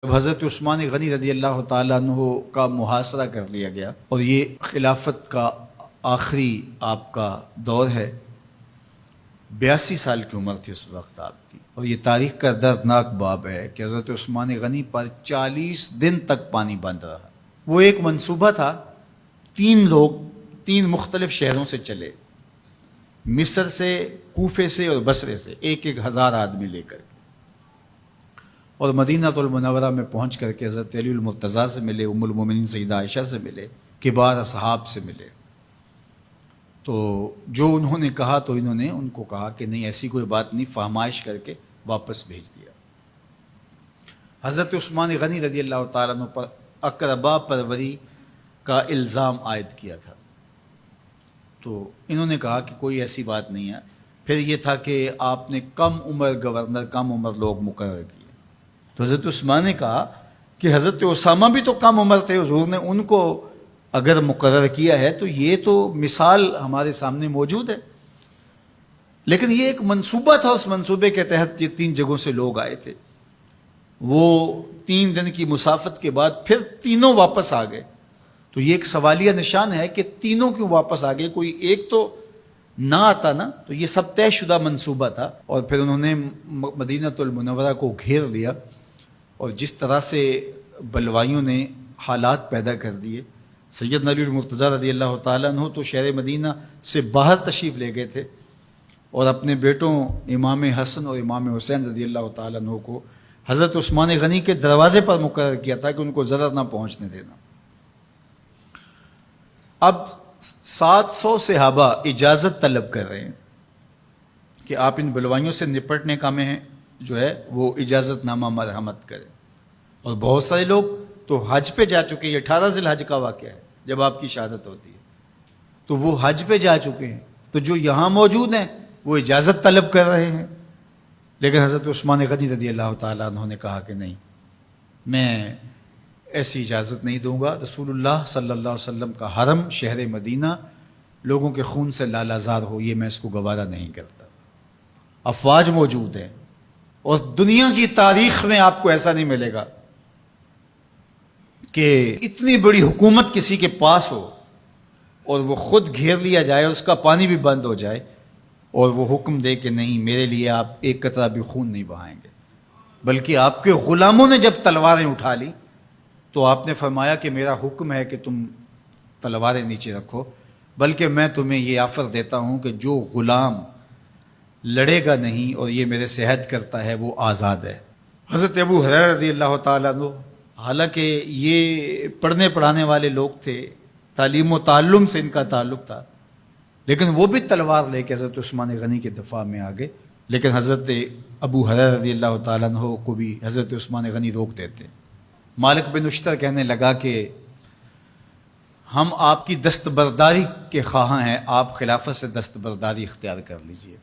حضرت عثمان غنی رضی اللہ تعالیٰ عنہ کا محاصرہ کر لیا گیا اور یہ خلافت کا آخری آپ کا دور ہے۔ 82 سال کی عمر تھی اس وقت آپ کی، اور یہ تاریخ کا دردناک باب ہے کہ حضرت عثمان غنی پر 40 دن تک پانی بند رہا۔ وہ ایک منصوبہ تھا، 3 لوگ 3 مختلف شہروں سے چلے، مصر سے، کوفے سے اور بصرے سے، 1,000 آدمی لے کر، اور مدینہ المنورہ میں پہنچ کر کے حضرت علی المرتضیٰ سے ملے، ام المومنین سیدہ عائشہ سے ملے، کبار اصحاب سے ملے۔ تو جو انہوں نے کہا تو انہوں نے ان کو کہا کہ نہیں، ایسی کوئی بات نہیں، فہمائش کر کے واپس بھیج دیا۔ حضرت عثمان غنی رضی اللہ تعالیٰ عنہ پر اقربا پروری کا الزام عائد کیا تھا، تو انہوں نے کہا کہ کوئی ایسی بات نہیں ہے۔ پھر یہ تھا کہ آپ نے کم عمر گورنر، کم عمر لوگ مقرر کیے، تو حضرت عثمان نے کہا کہ حضرت اسامہ بھی تو کم عمر تھے، حضور نے ان کو اگر مقرر کیا ہے تو یہ تو مثال ہمارے سامنے موجود ہے۔ لیکن یہ ایک منصوبہ تھا، اس منصوبے کے تحت یہ 3 جگہوں سے لوگ آئے تھے۔ وہ 3 دن کی مسافت کے بعد پھر تینوں واپس آ گئے، تو یہ ایک سوالیہ نشان ہے کہ تینوں کیوں واپس آ گئے، کوئی ایک تو نہ آتا نا۔ تو یہ سب طے شدہ منصوبہ تھا، اور پھر انہوں نے مدینہ المنورہ کو گھیر لیا، اور جس طرح سے بلوائیوں نے حالات پیدا کر دیے۔ سیدنا علی المرتضیٰ رضی اللہ تعالیٰ عنہ تو شہر مدینہ سے باہر تشریف لے گئے تھے، اور اپنے بیٹوں امام حسن اور امام حسین رضی اللہ تعالیٰ عنہ کو حضرت عثمان غنی کے دروازے پر مقرر کیا تھا کہ ان کو ضرر نہ پہنچنے دینا۔ اب 700 صحابہ اجازت طلب کر رہے ہیں کہ آپ ان بلوائیوں سے نپٹنے کا میں جو ہے وہ اجازت نامہ مرحمت کریں، اور بہت سارے لوگ تو حج پہ جا چکے ہیں۔ 18 ذی الحج کا واقعہ ہے جب آپ کی شہادت ہوتی ہے، تو وہ حج پہ جا چکے ہیں، تو جو یہاں موجود ہیں وہ اجازت طلب کر رہے ہیں۔ لیکن حضرت عثمان غنی رضی اللہ تعالیٰ عنہ نے کہا کہ نہیں، میں ایسی اجازت نہیں دوں گا۔ رسول اللہ صلی اللہ علیہ وسلم کا حرم شہر مدینہ لوگوں کے خون سے لالازار ہو، یہ میں اس کو گوارا نہیں کرتا۔ افواج موجود ہیں، اور دنیا کی تاریخ میں آپ کو ایسا نہیں ملے گا کہ اتنی بڑی حکومت کسی کے پاس ہو اور وہ خود گھیر لیا جائے، اس کا پانی بھی بند ہو جائے، اور وہ حکم دے کہ نہیں، میرے لیے آپ ایک قطرہ بھی خون نہیں بہائیں گے۔ بلکہ آپ کے غلاموں نے جب تلواریں اٹھا لی تو آپ نے فرمایا کہ میرا حکم ہے کہ تم تلواریں نیچے رکھو، بلکہ میں تمہیں یہ آفر دیتا ہوں کہ جو غلام لڑے گا نہیں اور یہ میرے سے عہد کرتا ہے وہ آزاد ہے۔ حضرت ابو ہریرہ رضی اللہ تعالیٰ عنہ، حالانکہ یہ پڑھنے پڑھانے والے لوگ تھے، تعلیم و تعلم سے ان کا تعلق تھا، لیکن وہ بھی تلوار لے کے حضرت عثمان غنی کے دفاع میں آ گئے۔ لیکن حضرت ابو ہریرہ رضی اللہ تعالیٰ عنہ کو بھی حضرت عثمان غنی روک دیتے۔ مالک بن اشتر کہنے لگا کہ ہم آپ کی دستبرداری کے خواہاں ہیں، آپ خلافت سے دستبرداری اختیار کر لیجئے۔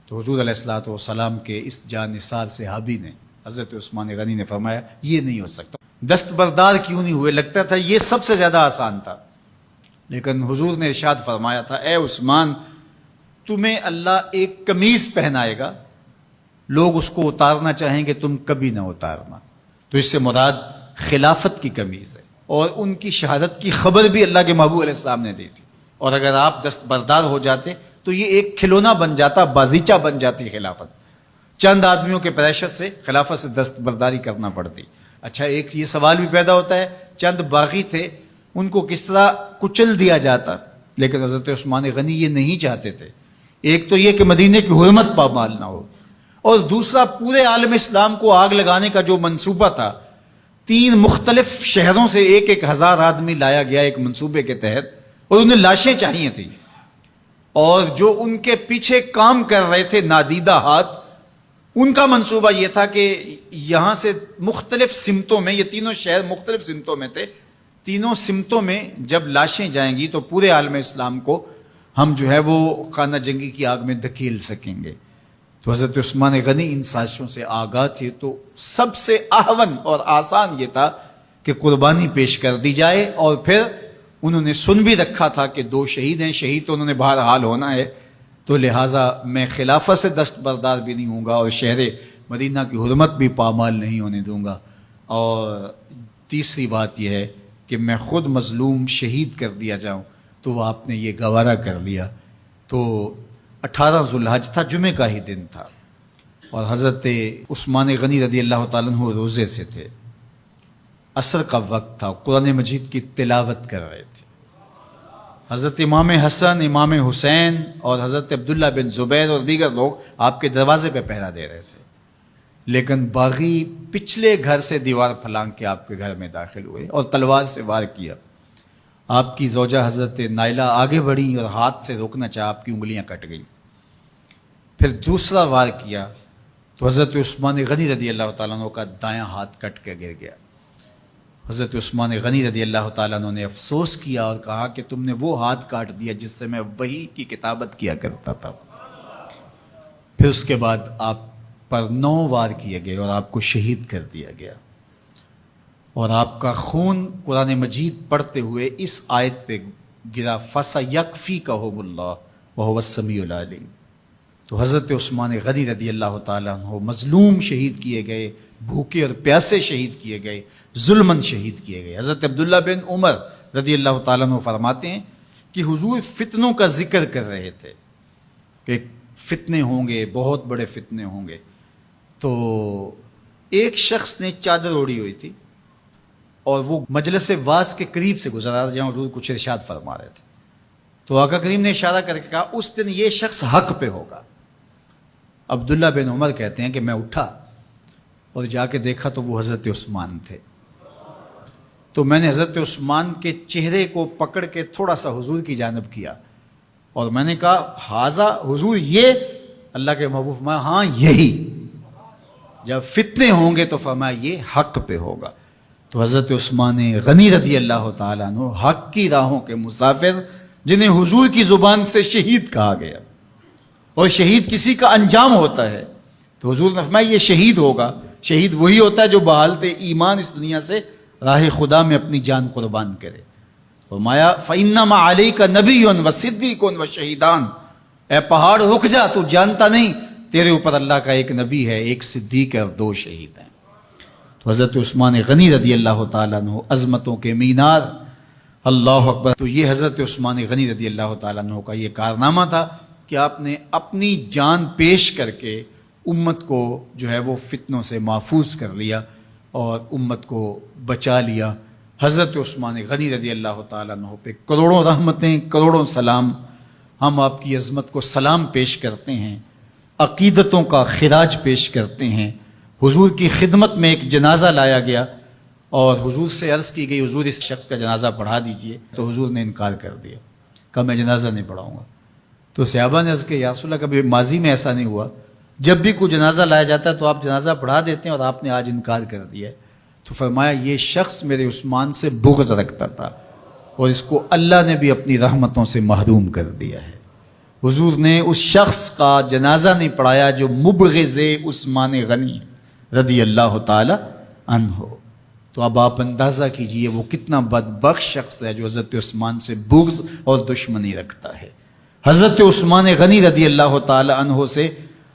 تو حضور علیہ الصلوۃ والسلام کے اس جانثار صحابی نے، حضرت عثمان غنی نے فرمایا یہ نہیں ہو سکتا۔ دستبردار کیوں نہیں ہوئے؟ لگتا تھا یہ سب سے زیادہ آسان تھا، لیکن حضور نے ارشاد فرمایا تھا، اے عثمان، تمہیں اللہ ایک قمیض پہنائے گا، لوگ اس کو اتارنا چاہیں گے، تم کبھی نہ اتارنا۔ تو اس سے مراد خلافت کی قمیض ہے، اور ان کی شہادت کی خبر بھی اللہ کے محبوب علیہ السلام نے دی تھی، اور اگر آپ دستبردار ہو جاتے تو یہ ایک کھلونا بن جاتا، بازیچہ بن جاتی خلافت۔ چند آدمیوں کے پریشر سے خلافت سے دستبرداری کرنا پڑتی۔ اچھا، ایک یہ سوال بھی پیدا ہوتا ہے، چند باغی تھے، ان کو کس طرح کچل دیا جاتا؟ لیکن حضرت عثمان غنی یہ نہیں چاہتے تھے۔ ایک تو یہ کہ مدینے کی حرمت پامال نہ ہو، اور دوسرا پورے عالم اسلام کو آگ لگانے کا جو منصوبہ تھا، 3 مختلف شہروں سے 1,000 آدمی لایا گیا ایک منصوبے کے تحت، اور انہیں لاشیں چاہیے تھیں، اور جو ان کے پیچھے کام کر رہے تھے نادیدہ ہاتھ، ان کا منصوبہ یہ تھا کہ یہاں سے مختلف سمتوں میں، یہ تینوں شہر مختلف سمتوں میں تھے، تینوں سمتوں میں جب لاشیں جائیں گی تو پورے عالم اسلام کو ہم جو ہے وہ خانہ جنگی کی آگ میں دھکیل سکیں گے۔ تو حضرت عثمان غنی ان سازشوں سے آگاہ تھے، تو سب سے اہون اور آسان یہ تھا کہ قربانی پیش کر دی جائے، اور پھر انہوں نے سن بھی رکھا تھا کہ 2 شہید ہیں، شہید تو انہوں نے بہرحال ہونا ہے، تو لہٰذا میں خلافت سے دستبردار بھی نہیں ہوں گا، اور شہر مدینہ کی حرمت بھی پامال نہیں ہونے دوں گا۔ اور تیسری بات یہ ہے کہ میں خود مظلوم شہید کر دیا جاؤں، تو وہ آپ نے یہ گوارا کر لیا۔ تو 18 ذوالحج تھا، جمعے کا ہی دن تھا، اور حضرت عثمان غنی رضی اللہ تعالیٰ عنہ روزے سے تھے، عصر کا وقت تھا، قرآن مجید کی تلاوت کر رہے تھے۔ حضرت امام حسن، امام حسین اور حضرت عبداللہ بن زبیر اور دیگر لوگ آپ کے دروازے پہ پہرا دے رہے تھے، لیکن باغی پچھلے گھر سے دیوار پھلانگ کے آپ کے گھر میں داخل ہوئے اور تلوار سے وار کیا۔ آپ کی زوجہ حضرت نائلہ آگے بڑھی اور ہاتھ سے روکنا چاہا، آپ کی انگلیاں کٹ گئیں۔ پھر دوسرا وار کیا تو حضرت عثمان غنی رضی اللہ تعالیٰ عنہ کا دایاں ہاتھ کٹ کے گر گیا۔ حضرت عثمان غنی رضی اللہ تعالیٰ عنہ نے افسوس کیا اور کہا کہ تم نے وہ ہاتھ کاٹ دیا جس سے میں وحی کی کتابت کیا کرتا تھا۔ پھر اس کے بعد آپ پر 9 وار کیے گئے اور آپ کو شہید کر دیا گیا، اور آپ کا خون قرآن مجید پڑھتے ہوئے اس آیت پہ گرا، فَسَيَكْفِيكَهُمُ اللَّهُ وَهُوَ السَّمِيعُ الْعَلِيمُ۔ تو حضرت عثمان غنی رضی اللہ تعالیٰ عنہ مظلوم شہید کیے گئے، بھوکے اور پیاسے شہید کیے گئے، ظلماً شہید کیے گئے۔ حضرت عبداللہ بن عمر رضی اللہ تعالیٰ عنہ فرماتے ہیں کہ حضور فتنوں کا ذکر کر رہے تھے کہ فتنے ہوں گے، بہت بڑے فتنے ہوں گے۔ تو ایک شخص نے چادر اوڑھی ہوئی تھی اور وہ مجلس واعظ کے قریب سے گزرا جہاں حضور کچھ ارشاد فرما رہے تھے، تو آقا کریم نے اشارہ کر کے کہا اس دن یہ شخص حق پہ ہوگا۔ عبداللہ بن عمر کہتے ہیں کہ میں اٹھا اور جا کے دیکھا تو وہ حضرت عثمان تھے۔ تو میں نے حضرت عثمان کے چہرے کو پکڑ کے تھوڑا سا حضور کی جانب کیا اور میں نے کہا حاضہ حضور، یہ اللہ کے محبوب فرمایا ہاں یہی، جب فتنے ہوں گے تو فرمایا یہ حق پہ ہوگا۔ تو حضرت عثمان غنی رضی اللہ تعالیٰ عنہ حق کی راہوں کے مسافر، جنہیں حضور کی زبان سے شہید کہا گیا، اور شہید کسی کا انجام ہوتا ہے، تو حضور نے فرمایا یہ شہید ہوگا۔ شہید وہی ہوتا ہے جو بحالت ایمان اس دنیا سے راہ خدا میں اپنی جان قربان کرے۔ فرمایا فَإِنَّمَا عَلَيْكَ نَبِيٌّ وَصِدِّيقٌ وَشَهِيدَانِ، اے پہاڑ رک جا، تو جانتا نہیں تیرے اوپر اللہ کا ایک نبی ہے، ایک صدیق ہے اور 2 شہید ہیں۔ تو حضرت عثمان غنی رضی اللہ تعالیٰ عنہ عظمتوں کے مینار، اللہ اکبر۔ تو یہ حضرت عثمان غنی رضی اللہ تعالیٰ عنہ کا یہ کارنامہ تھا کہ آپ نے اپنی جان پیش کر کے امت کو جو ہے وہ فتنوں سے محفوظ کر لیا اور امت کو بچا لیا۔ حضرت عثمان غنی رضی اللہ تعالیٰ عنہ پہ کروڑوں رحمتیں، کروڑوں سلام۔ ہم آپ کی عظمت کو سلام پیش کرتے ہیں، عقیدتوں کا خراج پیش کرتے ہیں۔ حضور کی خدمت میں ایک جنازہ لایا گیا اور حضور سے عرض کی گئی حضور اس شخص کا جنازہ پڑھا دیجئے، تو حضور نے انکار کر دیا، کہا میں جنازہ نہیں پڑھاؤں گا۔ تو صحابہ نے عرض کیا یا رسول اللہ، کبھی ماضی میں ایسا نہیں ہوا، جب بھی کوئی جنازہ لایا جاتا ہے تو آپ جنازہ پڑھا دیتے ہیں اور آپ نے آج انکار کر دیا ہے۔ تو فرمایا یہ شخص میرے عثمان سے بغض رکھتا تھا اور اس کو اللہ نے بھی اپنی رحمتوں سے محروم کر دیا ہے۔ حضور نے اس شخص کا جنازہ نہیں پڑھایا جو مبغض عثمان غنی رضی اللہ تعالی عنہ۔ تو اب آپ اندازہ کیجئے وہ کتنا بدبخت شخص ہے جو حضرت عثمان سے بغض اور دشمنی رکھتا ہے۔ حضرت عثمان غنی رضی اللہ تعالی عنہ سے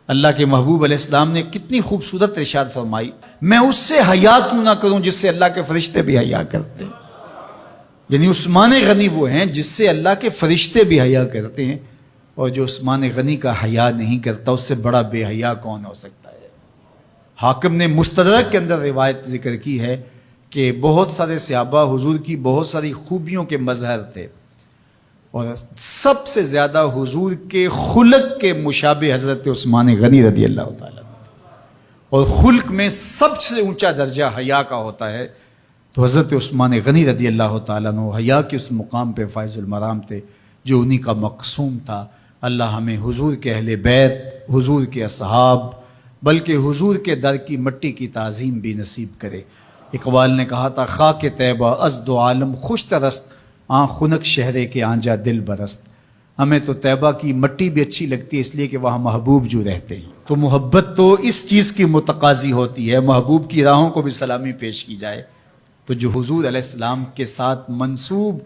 اللہ کے محبوب علیہ السلام نے کتنی خوبصورت ارشاد فرمائی، میں اس سے حیا کیوں نہ کروں جس سے اللہ کے فرشتے بھی حیا کرتے ہیں۔ یعنی عثمان غنی وہ ہیں جس سے اللہ کے فرشتے بھی حیا کرتے ہیں، اور جو عثمان غنی کا حیا نہیں کرتا اس سے بڑا بے حیا کون ہو سکتا ہے۔ حاکم نے مستدرک کے اندر روایت ذکر کی ہے کہ بہت سارے صحابہ حضور کی بہت ساری خوبیوں کے مظہر تھے، اور سب سے زیادہ حضور کے خلق کے مشابہ حضرت عثمان غنی رضی اللہ تعالیٰ، اور خلق میں سب سے اونچا درجہ حیا کا ہوتا ہے۔ تو حضرت عثمان غنی رضی اللہ تعالیٰ عنہ حیا کے اس مقام پہ فائز المرام تھے جو انہی کا مقصوم تھا۔ اللہ ہمیں حضور کے اہل بیت، حضور کے اصحاب، بلکہ حضور کے در کی مٹی کی تعظیم بھی نصیب کرے۔ اقبال نے کہا تھا خاک طیبہ از دو عالم خوش ترست، آن خنک شہرے کے آنجا دل برست۔ ہمیں تو طیبہ کی مٹی بھی اچھی لگتی ہے اس لیے کہ وہاں محبوب جو رہتے ہیں۔ تو محبت تو اس چیز کی متقاضی ہوتی ہے، محبوب کی راہوں کو بھی سلامی پیش کی جائے۔ تو جو حضور علیہ السلام کے ساتھ منسوب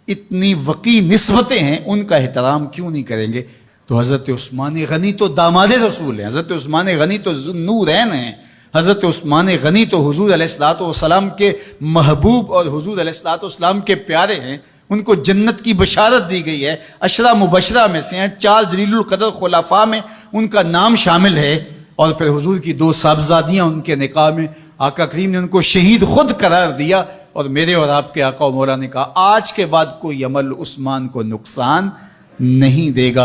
اتنی وقی نسبتیں ہیں ان کا احترام کیوں نہیں کریں گے؟ تو حضرت عثمان غنی تو داماد رسول ہیں، حضرت عثمان غنی تو ذو النورین ہیں، حضرت عثمان غنی تو حضور علیہ الصلوۃ والسلام کے محبوب اور حضور علیہ الصلوۃ والسلام کے پیارے ہیں، ان کو جنت کی بشارت دی گئی ہے، عشرہ مبشرہ میں سے ہیں، 4 جلیل القدر خلفاء میں ان کا نام شامل ہے، اور پھر حضور کی 2 صاحبزادیاں ان کے نکاح میں آقا کریم نے ان کو شہید خود قرار دیا، اور میرے اور آپ کے آقا و مولا نے کہا آج کے بعد کوئی عمل عثمان کو نقصان نہیں دے گا۔